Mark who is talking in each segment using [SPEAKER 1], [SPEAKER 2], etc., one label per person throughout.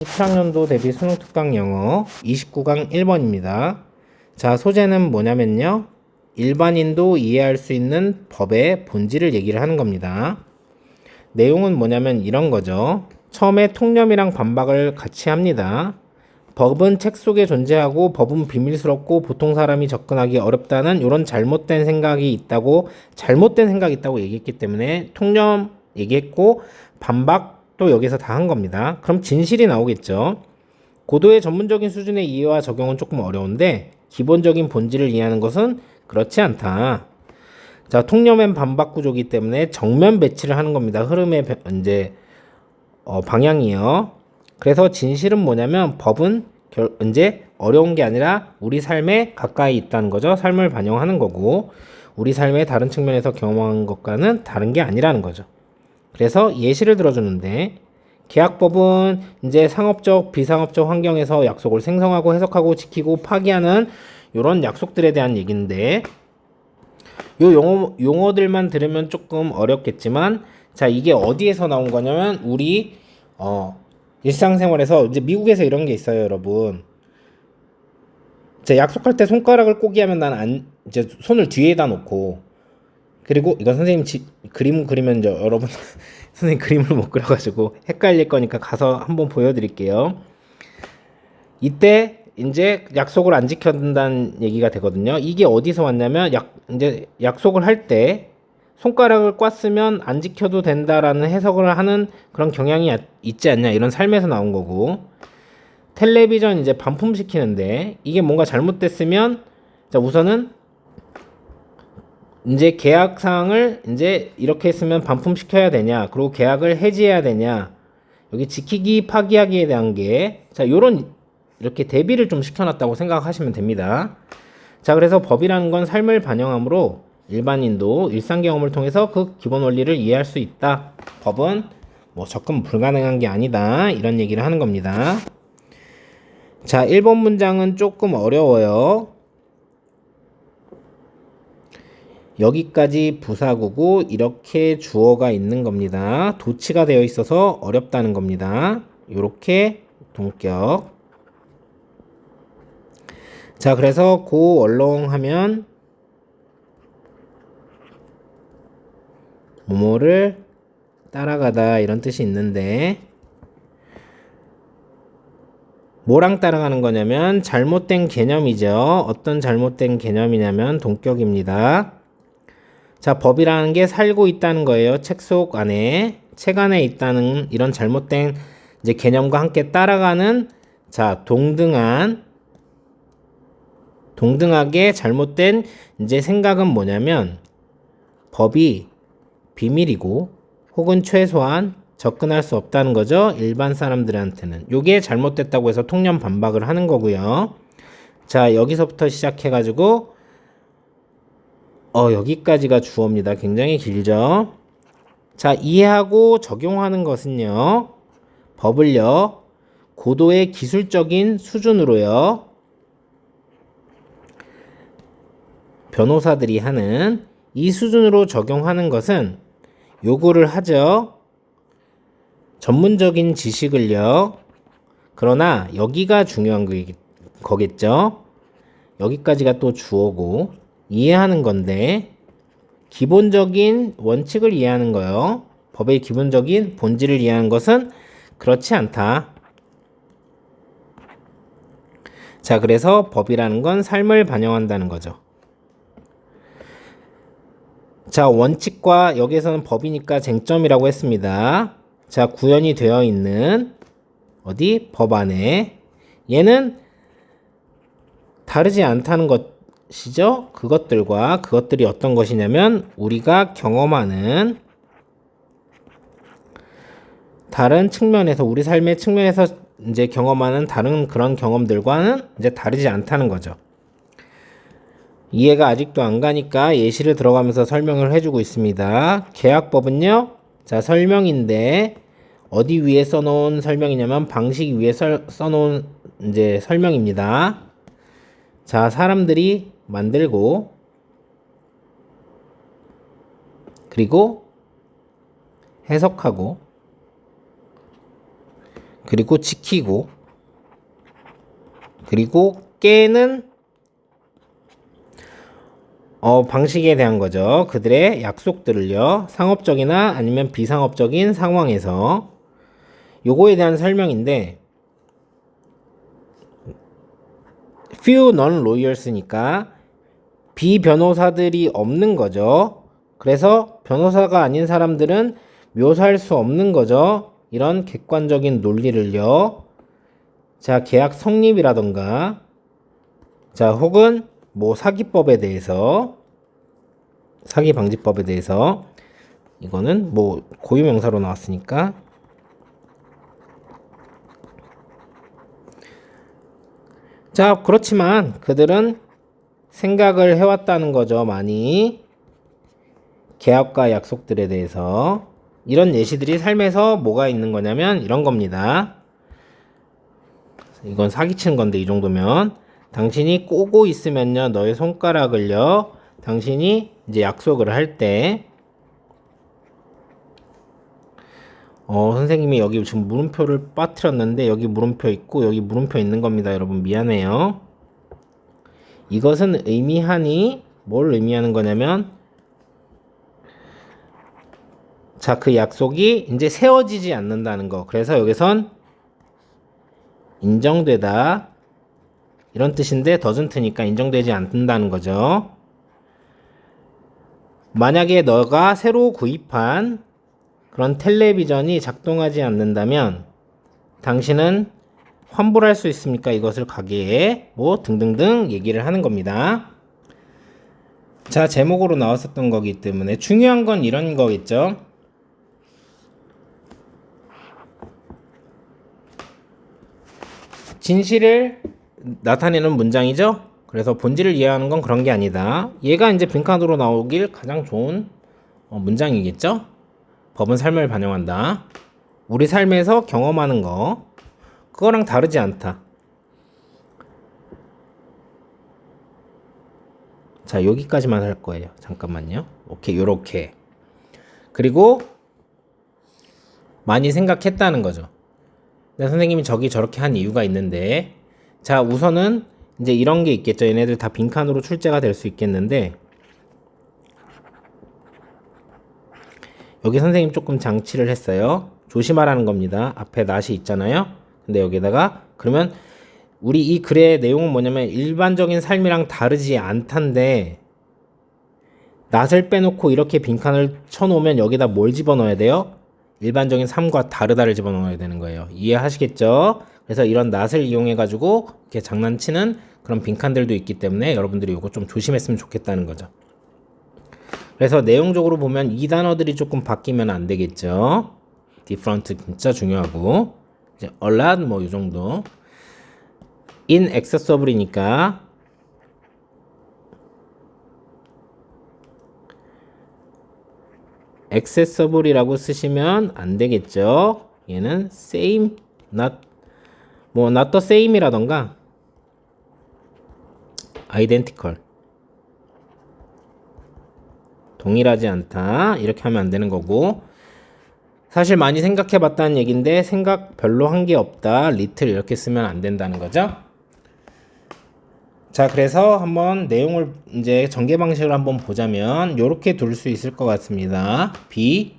[SPEAKER 1] 20학년도 대비 수능 특강 영어 29강 1번입니다. 자, 소재는 뭐냐면요. 일반인도 이해할 수 있는 법의 본질을 얘기를 하는 겁니다. 내용은 뭐냐면 이런 거죠. 처음에 통념이랑 반박을 같이 합니다. 법은 책 속에 존재하고 법은 비밀스럽고 보통 사람이 접근하기 어렵다는 이런 잘못된 생각이 있다고 얘기했기 때문에 통념 얘기했고 반박도 여기서 다 한 겁니다. 그럼 진실이 나오겠죠. 고도의 전문적인 수준의 이해와 적용은 조금 어려운데 기본적인 본질을 이해하는 것은 그렇지 않다. 자, 통념엔 반박 구조이기 때문에 정면 배치를 하는 겁니다. 흐름의 이제 방향이요. 그래서 진실은 뭐냐면 법은 이제 어려운 게 아니라 우리 삶에 가까이 있다는 거죠. 삶을 반영하는 거고 우리 삶의 다른 측면에서 경험한 것과는 다른 게 아니라는 거죠. 그래서 예시를 들어주는데 계약법은 이제 상업적, 비상업적 환경에서 약속을 생성하고 해석하고 지키고 파기하는 이런 약속들에 대한 얘기인데 요 용어들만 들으면 조금 어렵겠지만 자, 이게 어디에서 나온 거냐면 우리 일상생활에서 이제 미국에서 이런 게 있어요, 여러분. 자, 약속할 때 손가락을 꼬기 하면 이제 손을 뒤에다 놓고 그리고 이거 선생님 그림 그리면 여러분 선생님 그림을 못 그려가지고 헷갈릴 거니까 가서 한번 보여드릴게요. 이때 이제 약속을 안 지켜준다는 얘기가 되거든요. 이게 어디서 왔냐면 이제 약속을 할 때 손가락을 꽈으면 안 지켜도 된다라는 해석을 하는 그런 경향이 있지 않냐 이런 삶에서 나온 거고 텔레비전 이제 반품시키는데 이게 뭔가 잘못됐으면 자 우선은 이제 계약 사항을 이제 이렇게 했으면 반품시켜야 되냐 그리고 계약을 해지해야 되냐 여기 지키기 파기하기에 대한 게 자 요런 이렇게 대비를 좀 시켜놨다고 생각하시면 됩니다. 자, 그래서 법이라는 건 삶을 반영하므로 일반인도 일상 경험을 통해서 그 기본 원리를 이해할 수 있다. 법은 뭐 접근 불가능한 게 아니다. 이런 얘기를 하는 겁니다. 자, 1번 문장은 조금 어려워요. 여기까지 부사구고 이렇게 주어가 있는 겁니다. 도치가 되어 있어서 어렵다는 겁니다. 이렇게 동격. 자, 그래서 고 얼렁하면 뭐뭐를 따라가다 이런 뜻이 있는데 뭐랑 따라가는 거냐면 잘못된 개념이죠. 어떤 잘못된 개념이냐면 동격입니다. 자, 법이라는 게 살고 있다는 거예요. 책 속 안에 책 안에 있다는 이런 잘못된 이제 개념과 함께 따라가는 자, 동등하게 잘못된 이제 생각은 뭐냐면 법이 비밀이고 혹은 최소한 접근할 수 없다는 거죠. 일반 사람들한테는. 요게 잘못됐다고 해서 통념 반박을 하는 거고요. 자, 여기서부터 시작해가지고 여기까지가 주어입니다. 굉장히 길죠. 자, 이해하고 적용하는 것은요. 법을요. 고도의 기술적인 수준으로요. 변호사들이 하는 이 수준으로 적용하는 것은 요구를 하죠. 전문적인 지식을요. 그러나 여기가 중요한 거겠죠. 여기까지가 또 주어고 이해하는 건데 기본적인 원칙을 이해하는 거요. 법의 기본적인 본질을 이해하는 것은 그렇지 않다. 자, 그래서 법이라는 건 삶을 반영한다는 거죠. 자, 원칙과 여기에서는 법이니까 쟁점이라고 했습니다. 자, 구현이 되어 있는 어디? 법 안에 얘는 다르지 않다는 것이죠. 그것들이 어떤 것이냐면 우리가 경험하는 다른 측면에서 우리 삶의 측면에서 이제 경험하는 다른 그런 경험들과는 이제 다르지 않다는 거죠. 이해가 아직도 안 가니까 예시를 들어가면서 설명을 해주고 있습니다. 계약법은요. 자, 설명인데 어디 위에 써놓은 설명이냐면 방식 위에 써놓은 이제 설명입니다. 자, 사람들이 만들고 그리고 해석하고 그리고 지키고, 그리고 깨는 방식에 대한 거죠. 그들의 약속들을요. 상업적이나 아니면 비상업적인 상황에서 요거에 대한 설명인데 few non-lawyers니까 비변호사들이 없는 거죠. 그래서 변호사가 아닌 사람들은 묘사할 수 없는 거죠. 이런 객관적인 논리를요. 자, 계약 성립이라던가 자, 혹은 뭐 사기법에 대해서 사기 방지법에 대해서 이거는 뭐 고유명사로 나왔으니까 자, 그렇지만 그들은 생각을 해왔다는 거죠. 많이 계약과 약속들에 대해서 이런 예시들이 삶에서 뭐가 있는 거냐면 이런 겁니다. 이건 사기치는 건데 이 정도면 당신이 꼬고 있으면요 너의 손가락을요 당신이 이제 약속을 할 때 선생님이 여기 지금 물음표를 빠뜨렸는데 여기 물음표 있고 여기 물음표 있는 겁니다. 여러분 미안해요. 이것은 의미하니 뭘 의미하는 거냐면 자, 그 약속이 이제 세워지지 않는다는 거. 그래서 여기선 인정되다 이런 뜻인데 doesn't니까 인정되지 않는다는 거죠. 만약에 너가 새로 구입한 그런 텔레비전이 작동하지 않는다면 당신은 환불할 수 있습니까? 이것을 가게에 뭐 등등등 얘기를 하는 겁니다. 자, 제목으로 나왔었던 거기 때문에 중요한 건 이런 거겠죠. 진실을 나타내는 문장이죠. 그래서 본질을 이해하는 건 그런 게 아니다. 얘가 이제 빈칸으로 나오길 가장 좋은 문장이겠죠. 법은 삶을 반영한다. 우리 삶에서 경험하는 거 그거랑 다르지 않다. 자, 여기까지만 할 거예요. 잠깐만요. 오케이, 요렇게. 그리고 많이 생각했다는 거죠. 선생님이 저기 저렇게 한 이유가 있는데 자, 우선은 이제 이런 게 있겠죠. 얘네들 다 빈칸으로 출제가 될 수 있겠는데 여기 선생님 조금 장치를 했어요. 조심하라는 겁니다. 앞에 낫이 있잖아요. 근데 여기다가 그러면 우리 이 글의 내용은 뭐냐면 일반적인 삶이랑 다르지 않단데 낫을 빼놓고 이렇게 빈칸을 쳐놓으면 여기다 뭘 집어넣어야 돼요? 일반적인 삶과 다르다를 집어넣어야 되는 거예요. 이해하시겠죠? 그래서 이런 낫을 이용해 가지고 이렇게 장난치는 그런 빈칸들도 있기 때문에 여러분들이 이거 좀 조심했으면 좋겠다는 거죠. 그래서 내용적으로 보면 이 단어들이 조금 바뀌면 안 되겠죠. different 진짜 중요하고 이제 a lot 뭐 이 정도 inaccessible이니까 accessible이라고 쓰시면 안 되겠죠. 얘는 same, not 뭐 not the same이라던가 identical 동일하지 않다 이렇게 하면 안 되는 거고 사실 많이 생각해 봤다는 얘기인데 생각 별로 한 게 없다 little 이렇게 쓰면 안 된다는 거죠. 자, 그래서 한번 내용을 이제 전개 방식을 한번 보자면 이렇게 둘 수 있을 것 같습니다. B,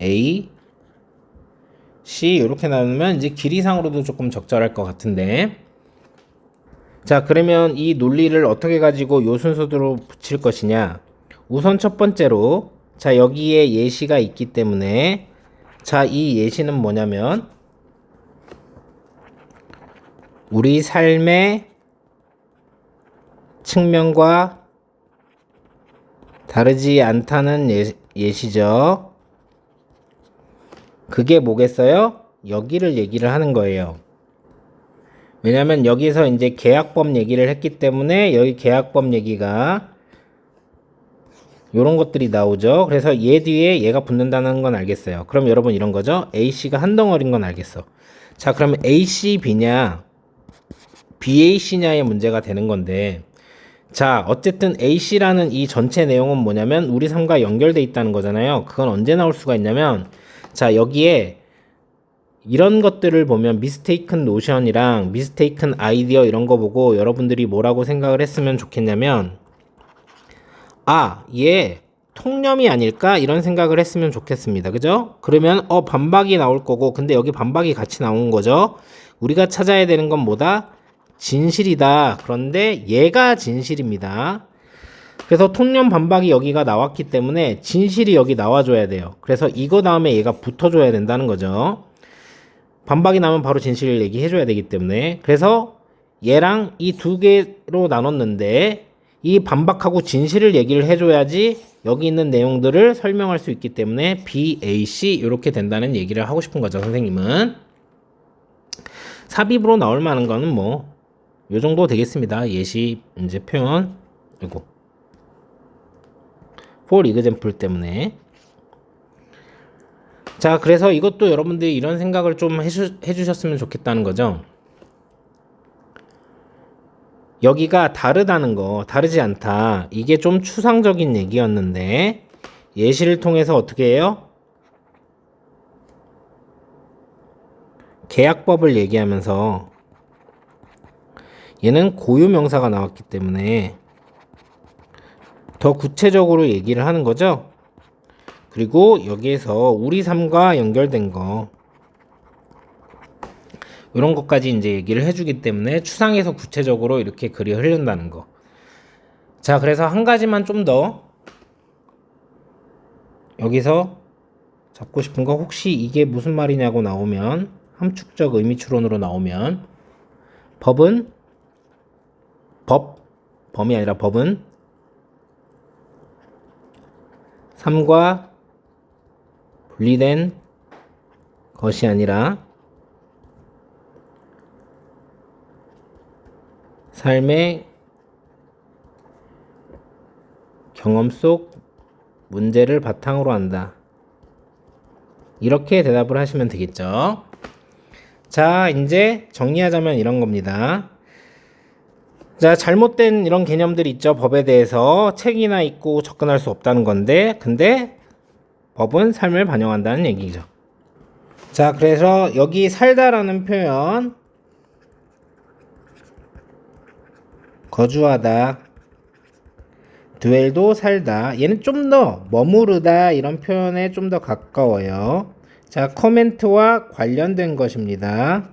[SPEAKER 1] A, C 이렇게 나누면 이제 길이상으로도 조금 적절할 것 같은데 자, 그러면 이 논리를 어떻게 가지고 요 순서대로 붙일 것이냐. 우선 첫 번째로 자, 여기에 예시가 있기 때문에 자, 이 예시는 뭐냐면 우리 삶의 측면과 다르지 않다는 예시죠. 그게 뭐겠어요? 여기를 얘기를 하는 거예요. 왜냐면 여기서 이제 계약법 얘기를 했기 때문에 여기 계약법 얘기가 요런 것들이 나오죠. 그래서 얘 뒤에 얘가 붙는다는 건 알겠어요. 그럼 여러분 이런 거죠. A씨가 한 덩어리인 건 알겠어. 자, 그러면 AC, B냐 BAC냐의 문제가 되는 건데 자, 어쨌든 A씨라는 이 전체 내용은 뭐냐면 우리 삶과 연결돼 있다는 거잖아요. 그건 언제 나올 수가 있냐면 자, 여기에 이런 것들을 보면 mistaken notion이랑 mistaken idea 이런 거 보고 여러분들이 뭐라고 생각을 했으면 좋겠냐면, 아, 얘 통념이 아닐까? 이런 생각을 했으면 좋겠습니다. 그죠? 그러면 반박이 나올 거고, 근데 여기 반박이 같이 나온 거죠. 우리가 찾아야 되는 건 뭐다? 진실이다. 그런데 얘가 진실입니다. 그래서 통념 반박이 여기가 나왔기 때문에 진실이 여기 나와줘야 돼요. 그래서 이거 다음에 얘가 붙어줘야 된다는 거죠. 반박이 나면 바로 진실을 얘기해줘야 되기 때문에. 그래서 얘랑 이 두 개로 나눴는데 이 반박하고 진실을 얘기를 해줘야지 여기 있는 내용들을 설명할 수 있기 때문에 B, A, C 이렇게 된다는 얘기를 하고 싶은 거죠. 선생님은 삽입으로 나올 만한 거는 뭐 요 정도 되겠습니다. 예시 이제 표현 이거 for example 때문에. 자, 그래서 이것도 여러분들이 이런 생각을 좀 해주셨으면 좋겠다는 거죠. 여기가 다르다는 거, 다르지 않다. 이게 좀 추상적인 얘기였는데 예시를 통해서 어떻게 해요? 계약법을 얘기하면서 얘는 고유명사가 나왔기 때문에 더 구체적으로 얘기를 하는 거죠. 그리고 여기에서 우리 삶과 연결된 거 이런 것까지 이제 얘기를 해주기 때문에 추상에서 구체적으로 이렇게 글이 흐른다는 거. 자, 그래서 한 가지만 좀 더 여기서 잡고 싶은 거, 혹시 이게 무슨 말이냐고 나오면, 함축적 의미 추론으로 나오면 범이 아니라 법은 삶과 분리된 것이 아니라 삶의 경험 속 문제를 바탕으로 한다. 이렇게 대답을 하시면 되겠죠. 자, 이제 정리하자면 이런 겁니다. 자, 잘못된 이런 개념들이 있죠. 법에 대해서 책이나 읽고 접근할 수 없다는 건데, 근데 법은 삶을 반영한다는 얘기죠. 자, 그래서 여기 살다라는 표현, 거주하다, dwell도 살다, 얘는 좀 더 머무르다 이런 표현에 좀 더 가까워요. 자, 코멘트와 관련된 것입니다.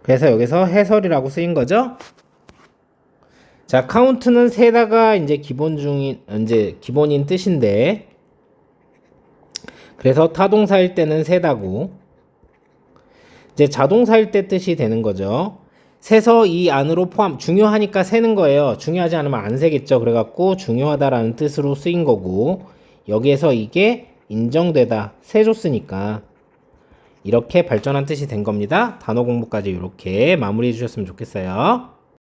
[SPEAKER 1] 그래서 여기서 해설이라고 쓰인 거죠. 자, 카운트는 세다가 이제 기본인 뜻인데, 그래서 타동사일 때는 세다고, 이제 자동사일 때 뜻이 되는 거죠. 세서 이 안으로 중요하니까 세는 거예요. 중요하지 않으면 안 세겠죠. 그래갖고 중요하다라는 뜻으로 쓰인 거고, 여기에서 이게 인정되다, 세줬으니까 이렇게 발전한 뜻이 된 겁니다. 단어 공부까지 이렇게 마무리해 주셨으면 좋겠어요.